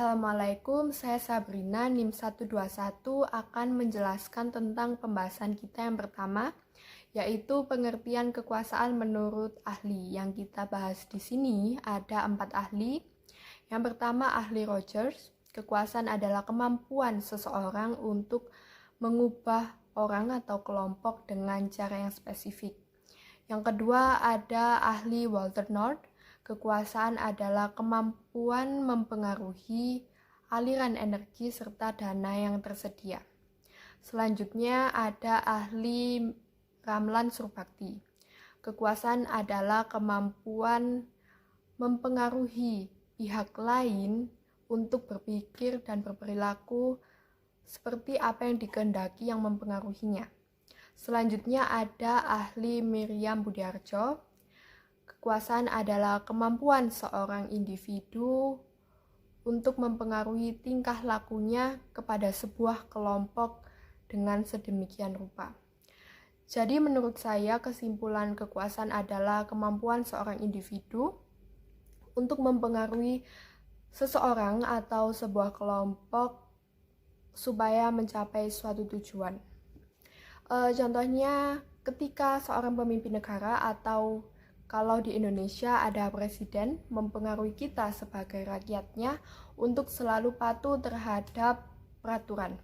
Assalamualaikum, saya Sabrina, NIM 121 akan menjelaskan tentang pembahasan kita yang pertama, yaitu pengertian kekuasaan menurut ahli. Yang kita bahas di sini ada 4 ahli. Yang pertama, ahli Rogers. Kekuasaan adalah kemampuan seseorang untuk mengubah orang atau kelompok dengan cara yang spesifik. Yang kedua, ada ahli Walter North. Kekuasaan adalah kemampuan mempengaruhi aliran energi serta dana yang tersedia. Selanjutnya ada ahli Ramlan Surbakti. Kekuasaan adalah kemampuan mempengaruhi pihak lain untuk berpikir dan berperilaku seperti apa yang dikehendaki yang mempengaruhinya. Selanjutnya ada ahli Miriam Budiarjo. Kekuasaan adalah kemampuan seorang individu untuk mempengaruhi tingkah lakunya kepada sebuah kelompok dengan sedemikian rupa. Jadi menurut saya kesimpulan kekuasaan adalah kemampuan seorang individu untuk mempengaruhi seseorang atau sebuah kelompok supaya mencapai suatu tujuan. Contohnya ketika seorang pemimpin negara atau kalau di Indonesia ada presiden mempengaruhi kita sebagai rakyatnya untuk selalu patuh terhadap peraturan.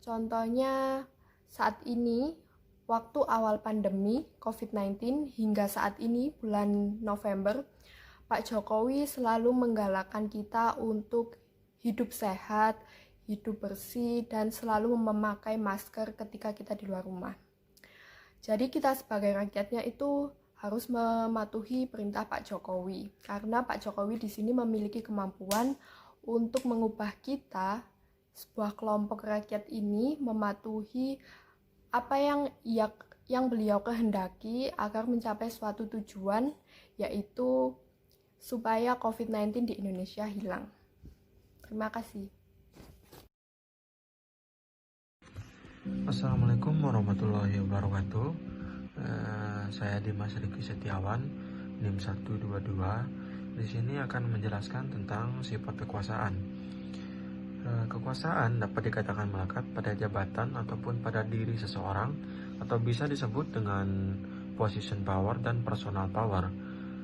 Contohnya saat ini, waktu awal pandemi COVID-19 hingga saat ini bulan November, Pak Jokowi selalu menggalakkan kita untuk hidup sehat, hidup bersih, dan selalu memakai masker ketika kita di luar rumah. Jadi kita sebagai rakyatnya itu harus mematuhi perintah Pak Jokowi, karena Pak Jokowi di sini memiliki kemampuan untuk mengubah kita, sebuah kelompok rakyat ini mematuhi apa yang beliau kehendaki agar mencapai suatu tujuan, yaitu supaya COVID-19 di Indonesia hilang. Terima kasih. Assalamualaikum warahmatullahi wabarakatuh. Saya Dimas Riki Setiawan, NIM 122. Di sini akan menjelaskan tentang sifat kekuasaan. Kekuasaan dapat dikatakan melekat pada jabatan ataupun pada diri seseorang, atau bisa disebut dengan position power dan personal power.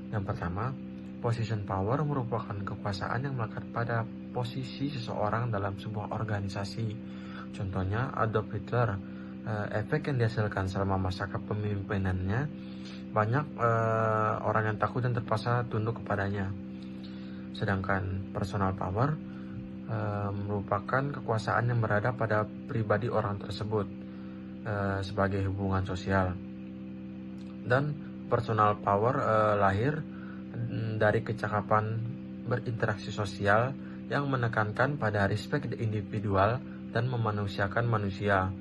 Yang pertama, position power merupakan kekuasaan yang melekat pada posisi seseorang dalam sebuah organisasi. Contohnya Adolf Hitler. Efek yang dihasilkan selama masa kepemimpinannya, banyak orang yang takut dan terpaksa tunduk kepadanya. Sedangkan personal power merupakan kekuasaan yang berada pada pribadi orang tersebut sebagai hubungan sosial. Dan personal power lahir dari kecakapan berinteraksi sosial yang menekankan pada respek individual dan memanusiakan manusia,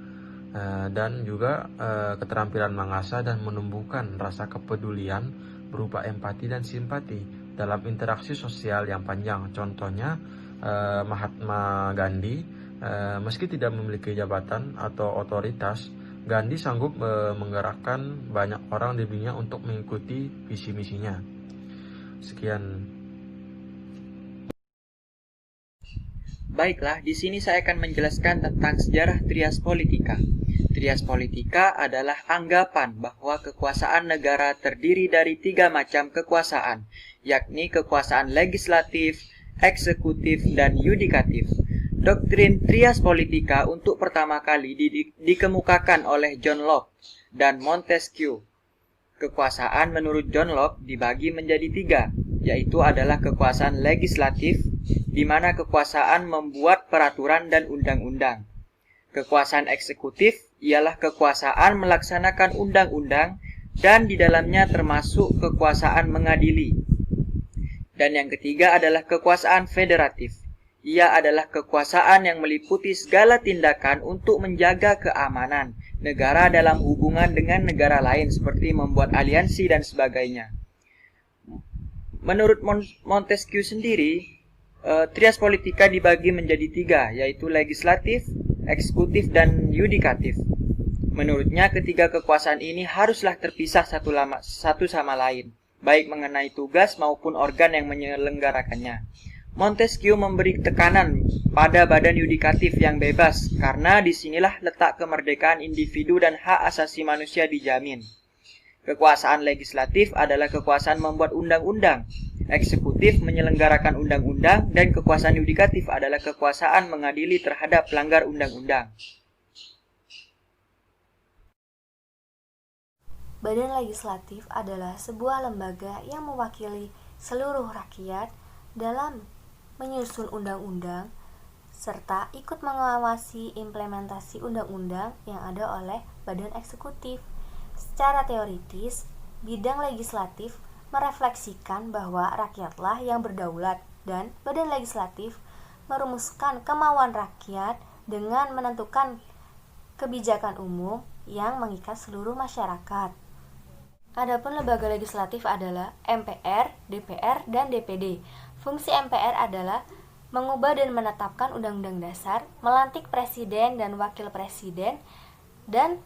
dan juga keterampilan mengasah dan menumbuhkan rasa kepedulian berupa empati dan simpati dalam interaksi sosial yang panjang. Contohnya Mahatma Gandhi, meski tidak memiliki jabatan atau otoritas, Gandhi sanggup menggerakkan banyak orang di dunia untuk mengikuti visi misinya. Sekian. Baiklah, di sini saya akan menjelaskan tentang sejarah trias politika. Trias politika adalah anggapan bahwa kekuasaan negara terdiri dari 3 macam kekuasaan, yakni kekuasaan legislatif, eksekutif, dan yudikatif. Doktrin trias politika untuk pertama kali dikemukakan oleh John Locke dan Montesquieu. Kekuasaan menurut John Locke dibagi menjadi 3, yaitu adalah kekuasaan legislatif, di mana kekuasaan membuat peraturan dan undang-undang. Kekuasaan eksekutif ialah kekuasaan melaksanakan undang-undang dan di dalamnya termasuk kekuasaan mengadili. Dan yang ketiga adalah kekuasaan federatif. Ia adalah kekuasaan yang meliputi segala tindakan untuk menjaga keamanan negara dalam hubungan dengan negara lain seperti membuat aliansi dan sebagainya. Menurut Montesquieu sendiri, trias politika dibagi menjadi 3, yaitu legislatif, eksekutif, dan yudikatif. Menurutnya, ketiga kekuasaan ini haruslah terpisah satu sama lain, baik mengenai tugas maupun organ yang menyelenggarakannya. Montesquieu memberi tekanan pada badan yudikatif yang bebas karena disinilah letak kemerdekaan individu dan hak asasi manusia dijamin. Kekuasaan legislatif adalah kekuasaan membuat undang-undang, eksekutif menyelenggarakan undang-undang, dan kekuasaan yudikatif adalah kekuasaan mengadili terhadap pelanggar undang-undang. Badan legislatif adalah sebuah lembaga yang mewakili seluruh rakyat dalam menyusun undang-undang serta ikut mengawasi implementasi undang-undang yang ada oleh badan eksekutif. Secara teoritis, bidang legislatif merefleksikan bahwa rakyatlah yang berdaulat dan badan legislatif merumuskan kemauan rakyat dengan menentukan kebijakan umum yang mengikat seluruh masyarakat. Adapun lembaga legislatif adalah MPR, DPR, dan DPD. Fungsi MPR adalah mengubah dan menetapkan undang-undang dasar, melantik presiden dan wakil presiden, dan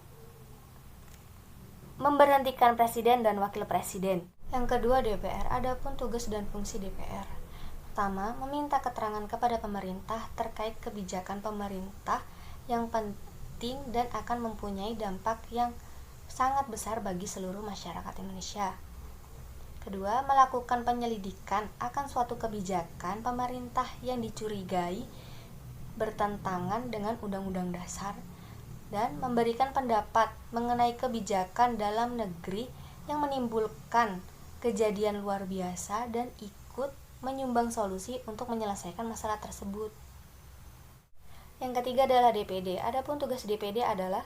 memberhentikan presiden dan wakil presiden. Yang kedua, DPR. Adapun tugas dan fungsi DPR. Pertama, meminta keterangan kepada pemerintah terkait kebijakan pemerintah yang penting dan akan mempunyai dampak yang sangat besar bagi seluruh masyarakat Indonesia. Kedua, melakukan penyelidikan akan suatu kebijakan pemerintah yang dicurigai bertentangan dengan Undang-Undang Dasar dan memberikan pendapat mengenai kebijakan dalam negeri yang menimbulkan kejadian luar biasa dan ikut menyumbang solusi untuk menyelesaikan masalah tersebut. Yang ketiga adalah DPD. Adapun tugas DPD adalah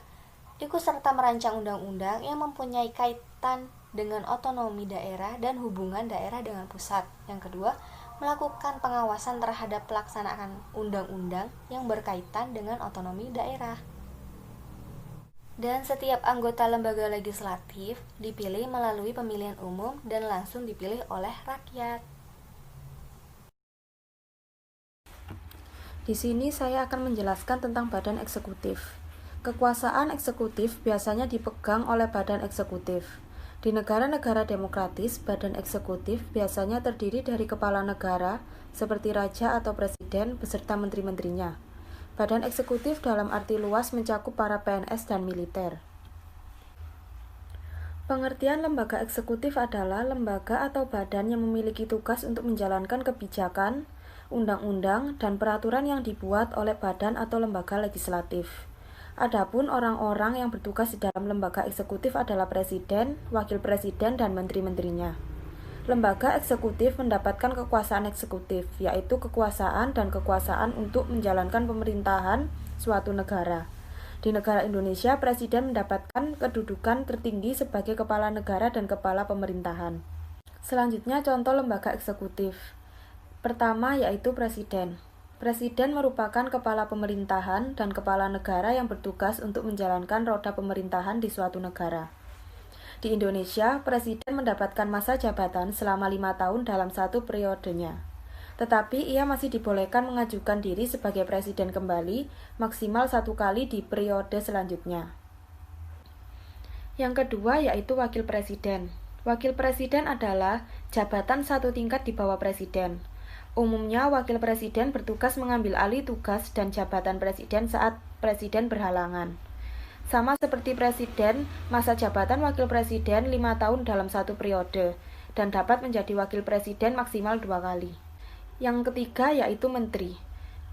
ikut serta merancang undang-undang yang mempunyai kaitan dengan otonomi daerah dan hubungan daerah dengan pusat. Yang kedua, melakukan pengawasan terhadap pelaksanaan undang-undang yang berkaitan dengan otonomi daerah. Dan setiap anggota lembaga legislatif dipilih melalui pemilihan umum dan langsung dipilih oleh rakyat. Di sini saya akan menjelaskan tentang badan eksekutif. Kekuasaan eksekutif biasanya dipegang oleh badan eksekutif. Di negara-negara demokratis, badan eksekutif biasanya terdiri dari kepala negara, seperti raja atau presiden, beserta menteri-menterinya. Badan eksekutif dalam arti luas mencakup para PNS dan militer. Pengertian lembaga eksekutif adalah lembaga atau badan yang memiliki tugas untuk menjalankan kebijakan, undang-undang, dan peraturan yang dibuat oleh badan atau lembaga legislatif. Adapun orang-orang yang bertugas di dalam lembaga eksekutif adalah presiden, wakil presiden, dan menteri-menterinya. Lembaga eksekutif mendapatkan kekuasaan eksekutif, yaitu kekuasaan dan kekuasaan untuk menjalankan pemerintahan suatu negara. Di negara Indonesia, presiden mendapatkan kedudukan tertinggi sebagai kepala negara dan kepala pemerintahan. Selanjutnya, contoh lembaga eksekutif. Pertama, yaitu presiden. Presiden merupakan kepala pemerintahan dan kepala negara yang bertugas untuk menjalankan roda pemerintahan di suatu negara. Di Indonesia, presiden mendapatkan masa jabatan selama 5 tahun dalam satu periodenya. Tetapi ia masih dibolehkan mengajukan diri sebagai presiden kembali maksimal 1 kali di periode selanjutnya. Yang kedua yaitu wakil presiden. Wakil presiden adalah jabatan satu tingkat di bawah presiden. Umumnya, wakil presiden bertugas mengambil alih tugas dan jabatan presiden saat presiden berhalangan. Sama seperti presiden, masa jabatan wakil presiden 5 tahun dalam satu periode, dan dapat menjadi wakil presiden maksimal 2 kali. Yang ketiga yaitu menteri.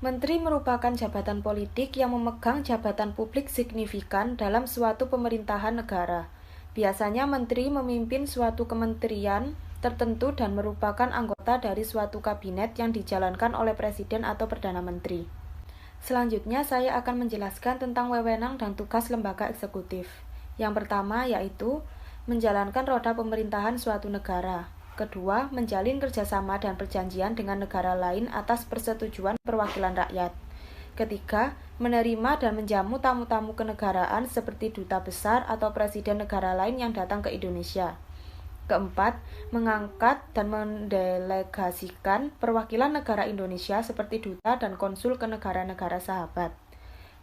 Menteri merupakan jabatan politik yang memegang jabatan publik signifikan dalam suatu pemerintahan negara. Biasanya menteri memimpin suatu kementerian tertentu dan merupakan anggota dari suatu kabinet yang dijalankan oleh presiden atau perdana menteri. Selanjutnya saya akan menjelaskan tentang wewenang dan tugas lembaga eksekutif. Yang pertama yaitu menjalankan roda pemerintahan suatu negara. Kedua, menjalin kerjasama dan perjanjian dengan negara lain atas persetujuan perwakilan rakyat. Ketiga, menerima dan menjamu tamu-tamu kenegaraan seperti duta besar atau presiden negara lain yang datang ke Indonesia. Keempat, mengangkat dan mendelegasikan perwakilan negara Indonesia seperti duta dan konsul ke negara-negara sahabat.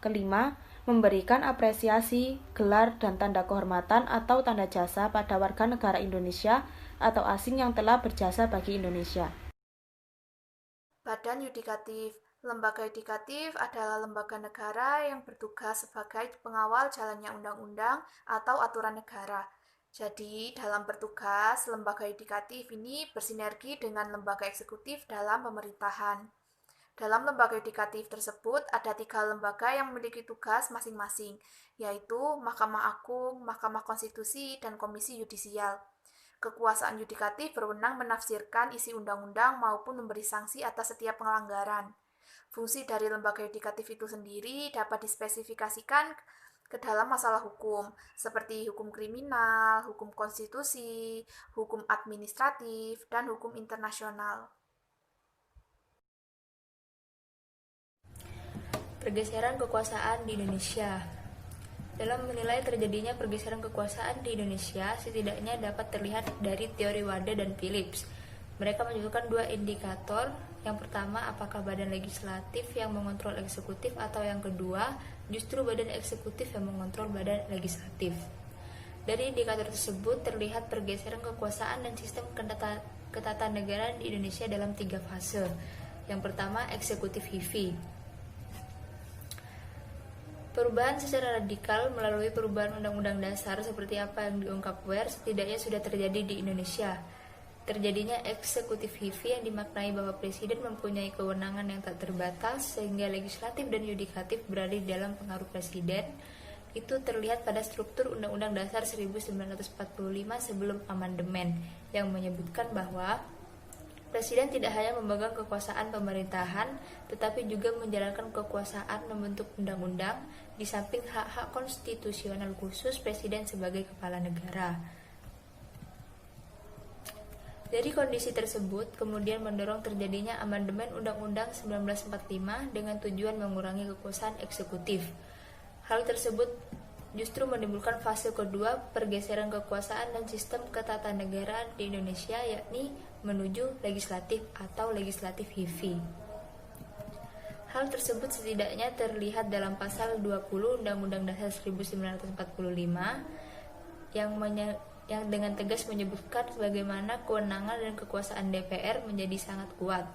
Kelima, memberikan apresiasi, gelar, dan tanda kehormatan atau tanda jasa pada warga negara Indonesia atau asing yang telah berjasa bagi Indonesia. Badan Yudikatif. Lembaga yudikatif adalah lembaga negara yang bertugas sebagai pengawal jalannya undang-undang atau aturan negara. Jadi, dalam bertugas, lembaga yudikatif ini bersinergi dengan lembaga eksekutif dalam pemerintahan. Dalam lembaga yudikatif tersebut ada 3 lembaga yang memiliki tugas masing-masing, yaitu Mahkamah Agung, Mahkamah Konstitusi, dan Komisi Yudisial. Kekuasaan yudikatif berwenang menafsirkan isi undang-undang maupun memberi sanksi atas setiap pelanggaran. Fungsi dari lembaga yudikatif itu sendiri dapat dispesifikasikan ke dalam masalah hukum, seperti hukum kriminal, hukum konstitusi, hukum administratif, dan hukum internasional. Pergeseran kekuasaan di Indonesia. Dalam menilai terjadinya pergeseran kekuasaan di Indonesia, setidaknya dapat terlihat dari teori Wada dan Phillips. Mereka menyebutkan 2 indikator. Yang pertama, apakah badan legislatif yang mengontrol eksekutif, atau yang kedua, justru badan eksekutif yang mengontrol badan legislatif. Dari indikator tersebut terlihat pergeseran kekuasaan dan sistem ketatanegaraan di Indonesia dalam 3 fase. Yang pertama, eksekutif HIVI. Perubahan secara radikal melalui perubahan Undang-Undang Dasar seperti apa yang diungkap Ware setidaknya sudah terjadi di Indonesia. Terjadinya eksekutif HIVI yang dimaknai bahwa presiden mempunyai kewenangan yang tak terbatas sehingga legislatif dan yudikatif berada di dalam pengaruh presiden. Itu terlihat pada struktur Undang-Undang Dasar 1945 sebelum amandemen yang menyebutkan bahwa presiden tidak hanya memegang kekuasaan pemerintahan, tetapi juga menjalankan kekuasaan membentuk undang-undang, di samping hak-hak konstitusional khusus presiden sebagai kepala negara. Dari kondisi tersebut, kemudian mendorong terjadinya amandemen Undang-Undang 1945 dengan tujuan mengurangi kekuasaan eksekutif. Hal tersebut justru menimbulkan fase kedua pergeseran kekuasaan dan sistem ketatanegaraan di Indonesia, yakni menuju legislatif atau legislatif HIVI. Hal tersebut setidaknya terlihat dalam pasal 20 Undang-Undang Dasar 1945 yang dengan tegas menyebutkan bagaimana kewenangan dan kekuasaan DPR menjadi sangat kuat,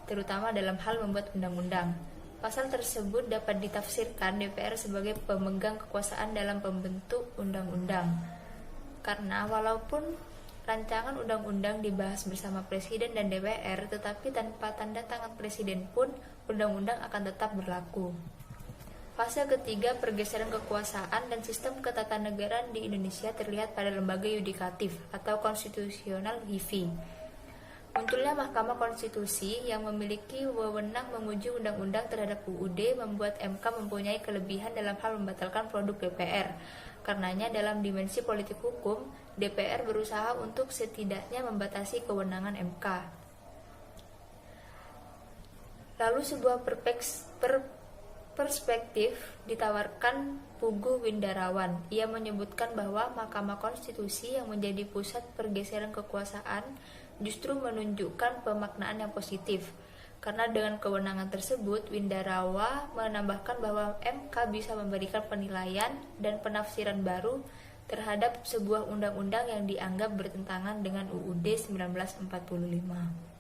terutama dalam hal membuat undang-undang. Pasal tersebut dapat ditafsirkan DPR sebagai pemegang kekuasaan dalam pembentuk undang-undang. Karena walaupun rancangan undang-undang dibahas bersama Presiden dan DPR, tetapi tanpa tanda tangan Presiden pun undang-undang akan tetap berlaku. Fase ketiga pergeseran kekuasaan dan sistem ketatanegaraan di Indonesia terlihat pada lembaga yudikatif atau konstitusional HIVI. Munculnya Mahkamah Konstitusi yang memiliki wewenang menguji undang-undang terhadap UUD membuat MK mempunyai kelebihan dalam hal membatalkan produk DPR. Karenanya dalam dimensi politik hukum, DPR berusaha untuk setidaknya membatasi kewenangan MK. Lalu sebuah perspektif ditawarkan Pugu Windarawan. Ia menyebutkan bahwa Mahkamah Konstitusi yang menjadi pusat pergeseran kekuasaan justru menunjukkan pemaknaan yang positif. Karena dengan kewenangan tersebut, Windarawa menambahkan bahwa MK bisa memberikan penilaian dan penafsiran baru terhadap sebuah undang-undang yang dianggap bertentangan dengan UUD 1945.